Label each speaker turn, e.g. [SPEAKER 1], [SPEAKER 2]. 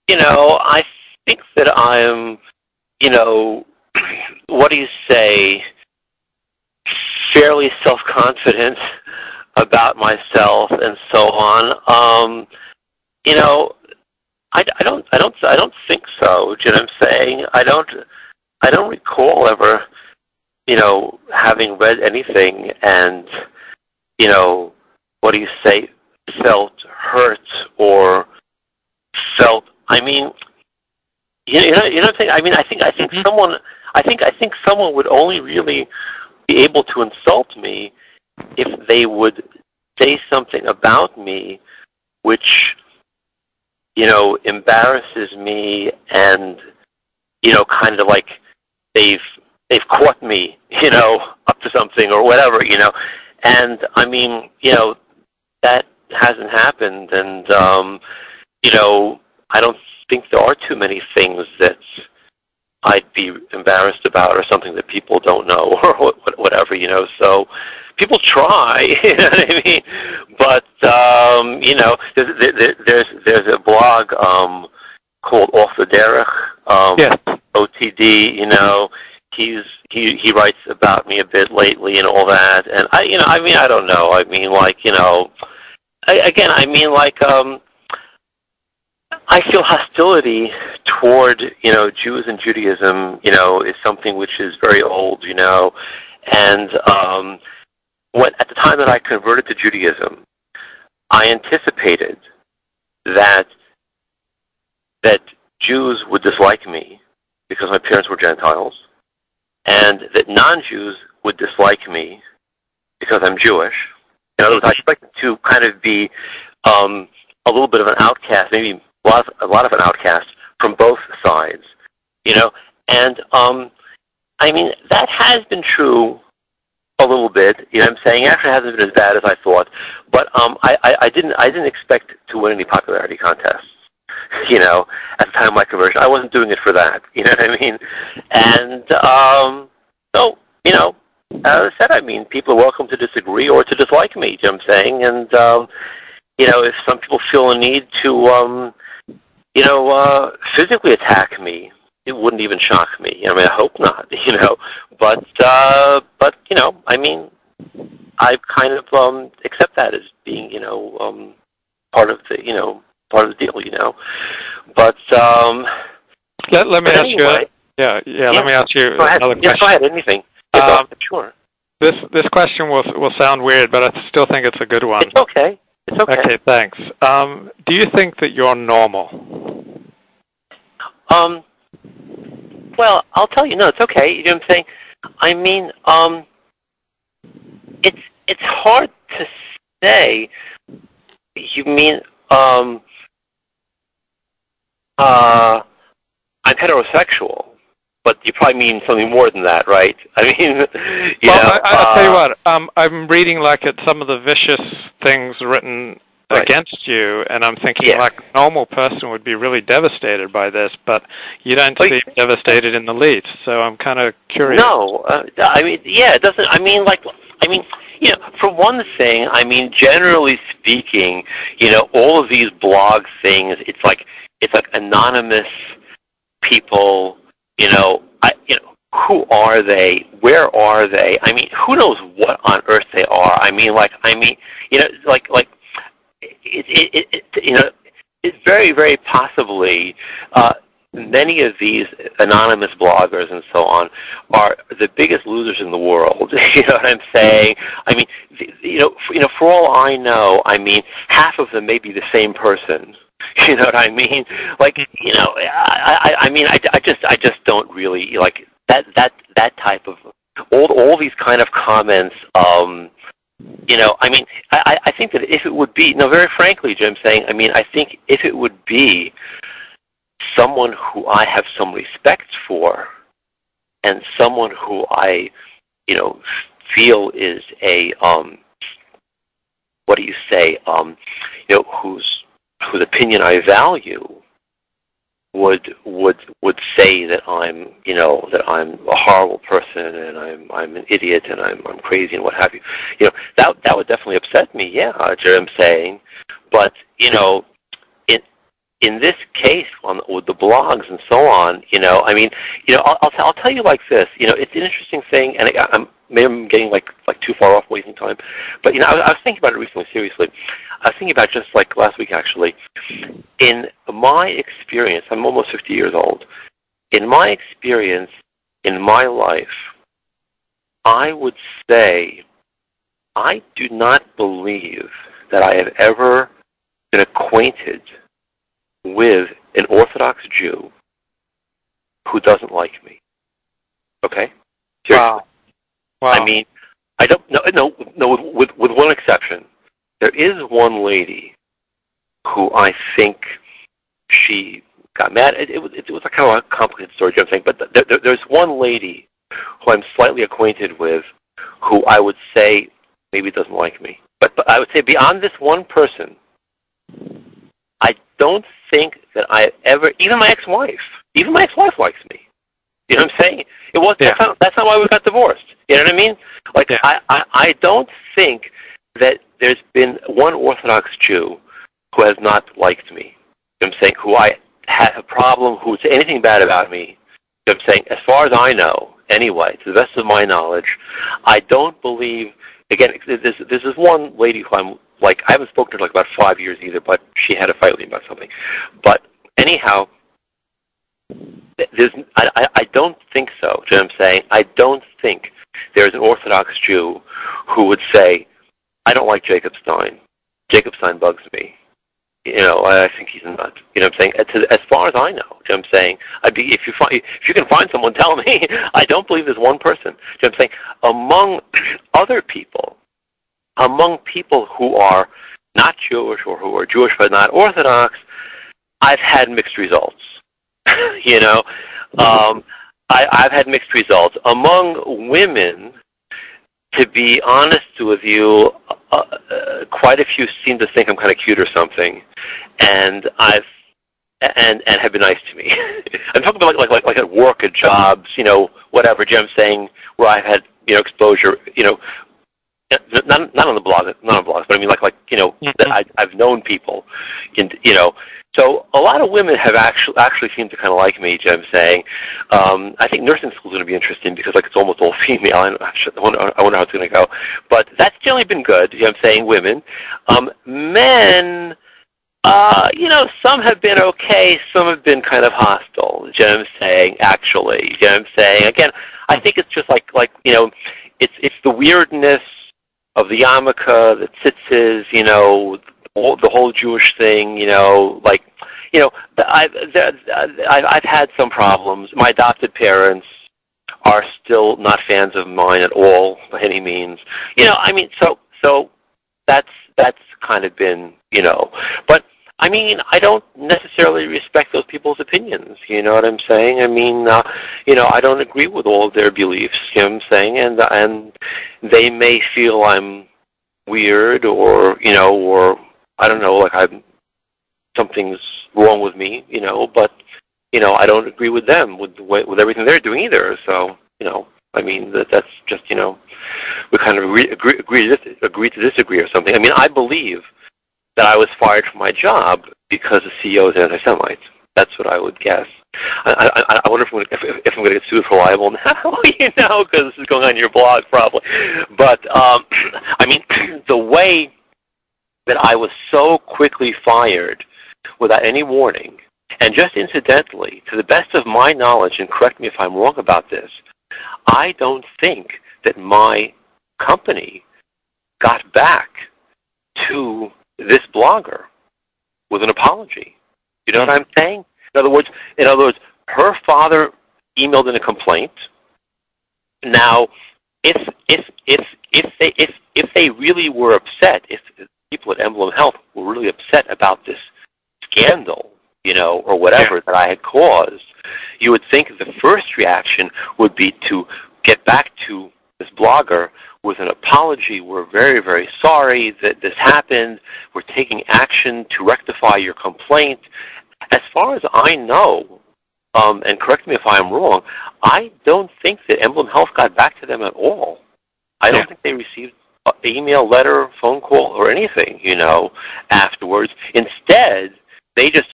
[SPEAKER 1] I think that I'm, what do you say, fairly self-confident about myself and so on. You know, I don't think so. Do you know what I'm saying? I don't recall ever, having read anything and, what do you say, felt hurt or felt. I mean, you know what I'm saying. I mean, I think someone would only really be able to insult me if they would say something about me which, embarrasses me and, kind of like they've caught me, up to something or whatever, And I mean, that hasn't happened, and I don't think there are too many things that I'd be embarrassed about or something that people don't know or whatever, So people try, you know what I mean? But there's a blog called Off the Derech,
[SPEAKER 2] yes.
[SPEAKER 1] OTD. He writes about me a bit lately and all that, and I don't know. I mean, I feel hostility toward, Jews and Judaism, is something which is very old, and at the time that I converted to Judaism, I anticipated that Jews would dislike me because my parents were Gentiles, and that non-Jews would dislike me because I'm Jewish. In other words, I expected to kind of be a little bit of an outcast, maybe a lot of an outcast from both sides, And I mean, that has been true a little bit. I'm saying actually it hasn't been as bad as I thought, but I didn't expect to win any popularity contests. At the time of my conversion, I wasn't doing it for that. You know what I mean? And so as I said, I mean, people are welcome to disagree or to dislike me. You know what I'm saying? And if some people feel a need to physically attack me, it wouldn't even shock me. I mean, I hope not, But I mean, I kind of accept that as being, part of the deal, But
[SPEAKER 2] let me ask you. Yeah. Let me ask you another question.
[SPEAKER 1] Go ahead. Anything. Sure.
[SPEAKER 2] This question will sound weird, but I still think it's a good one.
[SPEAKER 1] It's okay.
[SPEAKER 2] Okay, thanks. Do you think that you're normal?
[SPEAKER 1] Well, I'll tell you, no, it's okay. You know what I'm saying? I mean, it's hard to say. You mean, I'm heterosexual, but you probably mean something more than that, right? I mean,
[SPEAKER 2] I'll tell you what. I'm reading at some of the vicious things written against you, and I'm thinking a normal person would be really devastated by this, but you don't seem devastated in the least. So I'm kind of curious.
[SPEAKER 1] No, I mean, it doesn't. I mean, for one thing, I mean, generally speaking, all of these blog things, it's like anonymous people. Who are they? Where are they? I mean, who knows what on earth they are? I mean, it's very, very possibly many of these anonymous bloggers and so on are the biggest losers in the world. You know what I'm saying? I mean, for all I know, I mean, half of them may be the same person. You know what I mean? I mean, I just don't really like that type of all these kind of comments. I mean, I think that if it would be, no, very frankly, Jim, saying, I mean, I think if it would be someone who I have some respect for, and someone who I, feel is a, what do you say, whose opinion I value, would say that I'm a horrible person and I'm an idiot and I'm crazy and what have you. That would definitely upset me. Yeah, I'm saying, but in this case, with the blogs and so on, I'll tell you like this. It's an interesting thing, and maybe I'm getting like too far off wasting time. But I was thinking about it recently. Seriously, I was thinking about just like last week actually. In my experience, I'm almost 50 years old. In my experience, in my life, I would say I do not believe that I have ever been acquainted with an Orthodox Jew who doesn't like me. Okay? Seriously.
[SPEAKER 2] Wow.
[SPEAKER 1] I mean, I don't no, with one exception. There is one lady who I think she got mad. It was a kind of a complicated story, I'm saying, but there's one lady who I'm slightly acquainted with who I would say maybe doesn't like me. But I would say beyond this one person, I don't think that I ever, even my ex-wife likes me. You know what I'm saying? That's not why we got divorced. You know what I mean? Like, yeah. I don't think that there's been one Orthodox Jew who has not liked me. You know what I'm saying? Who I had a problem, who would say anything bad about me. You know what I'm saying? As far as I know, anyway, to the best of my knowledge, I don't believe, again, this is one lady who I'm like, I haven't spoken to her like about 5 years either, but she had a fight with me about something. But anyhow, I don't think so. Do you know what I'm saying? I don't think there's an Orthodox Jew who would say, I don't like Jacob Stein. Jacob Stein bugs me. I think he's a nut. You know what I'm saying? As far as I know, you know what I'm saying? If you can find someone, tell me. I don't believe there's one person. You know what I'm saying? Among other people, among people who are not Jewish or who are Jewish but not Orthodox, I've had mixed results. I've had mixed results. Among women, to be honest with you, quite a few seem to think I'm kind of cute or something, and have been nice to me. I'm talking about like at work, at jobs, whatever. You know what I'm saying? Where I've had exposure, not on the blog, not on blogs, but I mean like that I've known people, So a lot of women have actually seemed to kind of like me. You know what I'm saying? I think nursing school is going to be interesting because like it's almost all female. I wonder how it's going to go, but that's generally been good. You know what I'm saying? Women, men. Some have been okay. Some have been kind of hostile. You know what I'm saying? Actually, you know what I'm saying? Again, I think it's just like it's the weirdness of the yarmulke, the tzitzis, the whole Jewish thing, I've had some problems. My adopted parents are still not fans of mine at all by any means. So that's kind of been, but I mean, I don't necessarily respect those people's opinions. You know what I'm saying? I mean, I don't agree with all of their beliefs. You know what I'm saying? And they may feel I'm weird, or or I don't know, like something's wrong with me. But I don't agree with them with everything they're doing either. So I mean that's just we kind of agree to disagree or something. I mean, I believe that I was fired from my job because the CEO is anti-Semite. That's what I would guess. I wonder if I'm going to get sued for libel now, because this is going on your blog probably. But, I mean, the way that I was so quickly fired without any warning, and just incidentally, to the best of my knowledge, and correct me if I'm wrong about this, I don't think that my company got back to this blogger with an apology. You know what I'm saying? In other words, her father emailed in a complaint. Now, if they really were upset, if people at Emblem Health were really upset about this scandal, or whatever that I had caused, you would think the first reaction would be to get back to this blogger with an apology. We're very, very sorry that this happened. We're taking action to rectify your complaint. As far as I know, and correct me if I'm wrong, I don't think that Emblem Health got back to them at all. I don't think they received an email, letter, phone call, or anything, afterwards. Instead, they just